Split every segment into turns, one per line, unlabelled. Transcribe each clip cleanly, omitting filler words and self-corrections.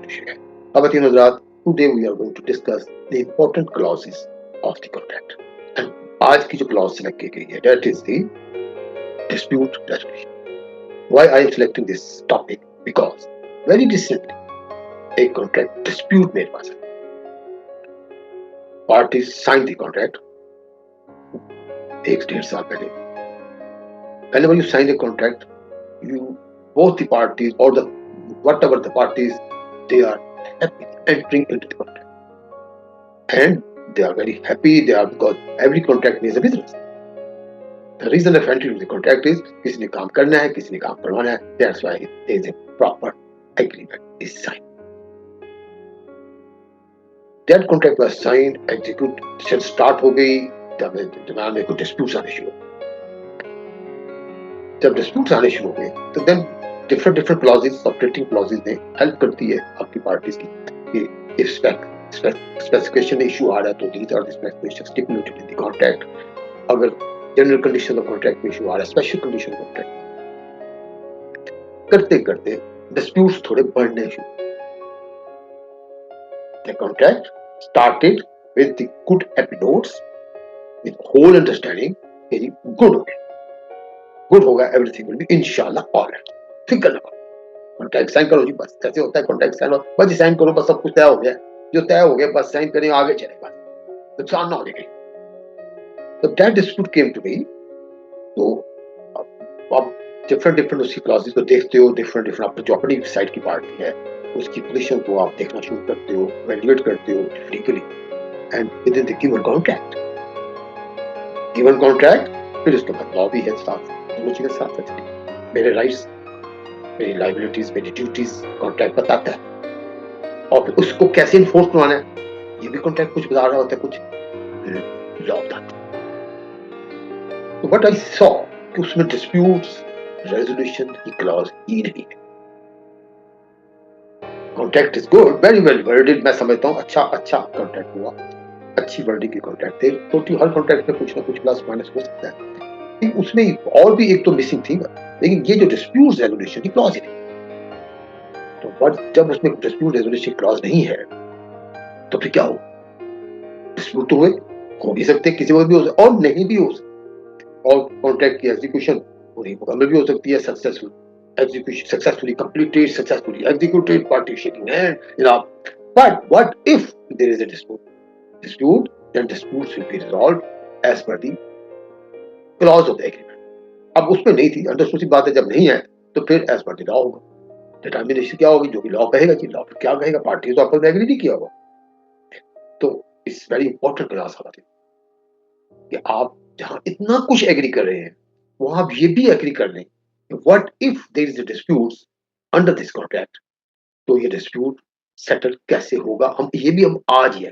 विषय है। ख़वातीन हज़रात, today we are going to discuss the important clauses of the contract. And आज की जो क्लॉज सेलेक्ट की गई है, that is the dispute resolution. Why I am selecting this topic? Because very recently एक कॉन्ट्रैक्ट डिस्प्यूट मेरे पास है। पार्टीज साइन द कॉन्ट्रैक्ट 1-1.5 साल पहले। Whenever you sign a contract, you both the parties or the whatever the parties, they are happy entering into the contract, and they are very happy. They are, because every contract is a business. The reason of entering the contract is किसी ने काम करना है, किसी ने काम करवाना है. That's why there is a proper agreement is signed. That contract was signed, execution start हो गई, तब दिमाग में कुछ disputes आने शुरू. जब डिस्प्यूट्स आने शुरू हुए तो then different clauses, separating clauses ने हेल्प करती है आपकी पार्टीज की कि इफ स्पेसिफिकेशन इशू आ रहा है तो these are the specifications stipulated in the contract. अगर जनरल कंडीशन ऑफ कॉन्ट्रैक्ट में इशू आ रहा है, स्पेशल कंडीशन कॉन्ट्रैक्ट करते करते डिस्प्यूट्स थोड़े बढ़ने शुरू। The contract started with the good happy notes, with whole understanding कि गुड हो गया, गुड होगा, एवरीथिंग विल बी इंशाल्लाह ऑलराइट। फिक्र ना करो, कॉन्ट्रैक्ट साइन करो जी, बस कैसे होता है कॉन्ट्रैक्ट साइन, बस साइन करो, बस सब कुछ तय हो गया, जो तय हो गया बस साइन करें, आगे चले, बस नुकसान ना हो जाए। तो that dispute came to me. तो आप डिफरेंट उसी क्लॉजेस को देखते हो, डिफरेंट आप जो अपनी साइड की पार्टी है उसकी पोजीशन को आप देखना शुरू करते हो, वैल्यूएट करते हो legally and with in the given contract, फिर उसके बाद लॉ भी है साथ, दोनों चीजें साथ रहती हैं। मेरे राइट्स, मेरी लाइबिलिटीज, मेरी ड्यूटीज कॉन्ट्रैक्ट बताता है, और फिर उसको कैसे इन्फोर्स करवाना है ये भी कॉन्ट्रैक्ट कुछ बता रहा होता है, कुछ लॉ बताता है। तो व्हाट आई सॉ कि उसमें डिस्प्यूट्स रेजोल्यूशन की क्लॉज ही नहीं है। Contract is good, very well worded, मैं समझता हूँ अच्छा कॉन्ट्रैक्ट हुआ, अच्छी वर्डिंग की कॉन्ट्रैक्ट थे। तो हर कॉन्ट्रैक्ट में कुछ ना कुछ प्लस माइनस हो सकता है, उसमें और भी एक तो मिसिंग थी, लेकिन ये जो डिस्प्यूट रेजोल्यूशन की क्लॉज है, तो जब उसमें डिस्प्यूट रेजोल्यूशन क्लॉज नहीं है तो फिर क्या हो? डिस्प्यूट तो हो भी सकते, किसी वक्त भी हो सकते और नहीं भी हो सकते, और कॉन्ट्रैक्ट की एग्जीक्यूशन पूरी मुकम्मल भी हो सकती है, successful execution, successfully completed, successfully executed, party shaking hand, but what if there is a dispute, then disputes will be resolved as per the clause of the agreement. अब उसमें नहीं थी, अंडरस्टूड सी बात है, जब नहीं है तो फिर एज पर द लॉ होगा, डिटर्मिनेशन क्या होगी, जो भी लॉ कहेगा कि लॉ क्या कहेगा, पार्टी तो आपस में एग्री नहीं किया होगा। तो इट्स वेरी इंपॉर्टेंट क्लास हमारे कि आप जहां इतना कुछ एग्री कर रहे हैं वहां आप ये भी एग्री कर लें what if there is a dispute under this contract, तो ये डिस्प्यूट सेटल कैसे होगा, हम आज ही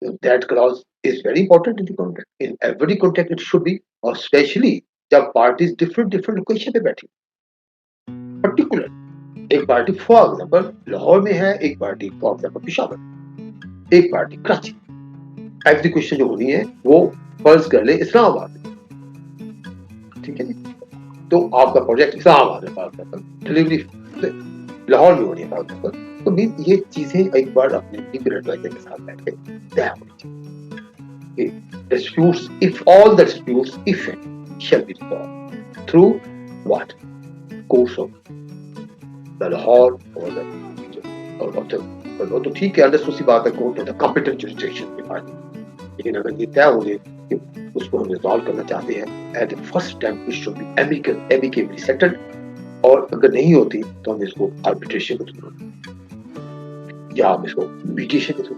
that clause is very important in the contract. In every contract it should be, और especially जब पार्टीज डिफरेंट लोकेशन पे बैठी, पर्टिकुलर एक पार्टी फॉर एग्जांपल लाहौर में है, एक पार्टी फॉर एग्जांपल पेशावर, एक पार्टी कराची, एग्जीक्यूशन जो होनी है वो फर्ज कर ले इस्लामाबाद में, ठीक है जी। तो आपका प्रोजेक्ट इस्लामाबाद में फॉर एग्जांपल, डिलीवरी लाहौर में होनी है फॉर एग्जांपल, तो भी ये चीजें एक बार अपने लीगल एडवाइजर के साथ बैठ के तय होनी चाहिए। Disputes, if all the disputes, if any, shall be resolved through what? Course of the Lahore or the or तो ठीक है, अंडरस्टूड सी बात है, court of the competent jurisdiction के पास। लेकिन अगर ये तय हो जाए कि उसको हम रिजॉल्व करना चाहते हैं at the first time, it should be amicably settled, और अगर नहीं होती तो हम इसको आर्बिट्रेशन के थ्रू या हम इसको मीडिएशन के थ्रू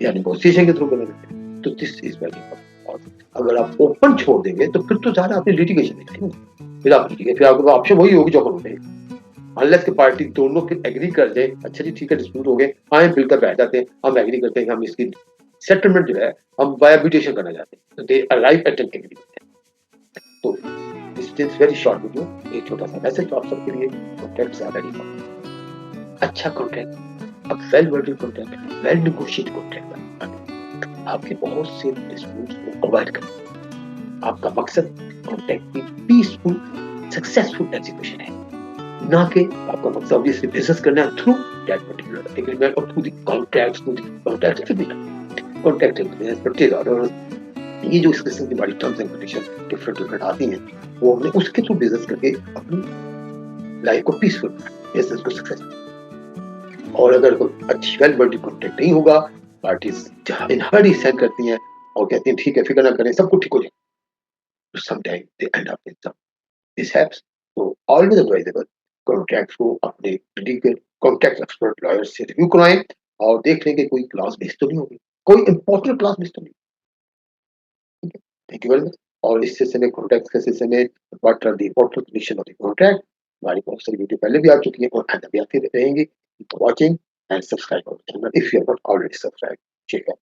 या नेगोशिएशन के थ्रू करेंगे। तो दिस इज वेरी इंपॉर्टेंट। अगर आप ओपन छोड़ देंगे तो फिर तो ज्यादा आपने लिटिगेशन नहीं, फिर आपको ऑप्शन वही होगी जो हम अनलेस के पार्टी दोनों के एग्री कर जाए, अच्छा जी ठीक है डिस्प्यूट हो गए, आए मिलकर बैठ जाते हैं, हम एग्री करते हैं कि हम इसकी सेटलमेंट जो है हम वाया मीडिएशन करना चाहते हैं, तो they arrive at an agreement. तो this is very short video, एक छोटा सा मैसेज आप सबके लिए, कॉन्ट्रैक्ट आर वेरी इंपॉर्टेंट। अच्छा कॉन्ट्रैक्ट, अब well worded contract, well negotiated contract आपके बहुत से डिस्प्यूट्स को अवॉइड करना। आपका मकसद कॉन्ट्रैक्ट की पीसफुल सक्सेसफुल एग्जीक्यूशन है, ना कि आपका मकसद ऑब्वियसली बिज़नेस करना है थ्रू दैट पर्टिकुलर एग्रीमेंट और through the contracts through the contract agreements, purchase order, ये जो इस किस्म की बड़ी टर्म्स एंड कंडीशन डिफरेंट आती हैं, वो हमने उसके थ्रू बिज़नेस करके अपनी लाइफ को पीसफुल बनाना, बिज़नेस को सक्सेसफुल। और अगर कोई अच्छी वेल बॉडी कॉन्ट्रैक्ट नहीं होगा, पार्टीज़ इन हर्री साइन करती हैं और कहती हैं ठीक है, फ़िक्र ना करें, सब कुछ ठीक हो जाएगा। तो sometime they end up with some mishaps. तो ऑलवेज़ एडवाइजेबल कॉन्ट्रैक्ट्स को अपने लीगल कॉन्ट्रैक्ट एक्सपर्ट लॉयर से रिव्यू करवाएँ और देख लें कि कोई क्लॉज़ मिस तो नहीं होगी, कोई इम्पोर्टेंट क्लॉज़ मिस तो नहीं, ठीक है? Thank you very much. और इस सिलसिले में कॉन्ट्रैक्ट्स के सिलसिले में what are the important condition of the contract, हमारी बहुत सारी वीडियो पहले भी आ चुकी है और आगे भी आती रहेंगी। Keep watching and subscribe our channel if you are not already subscribed. ठीक है।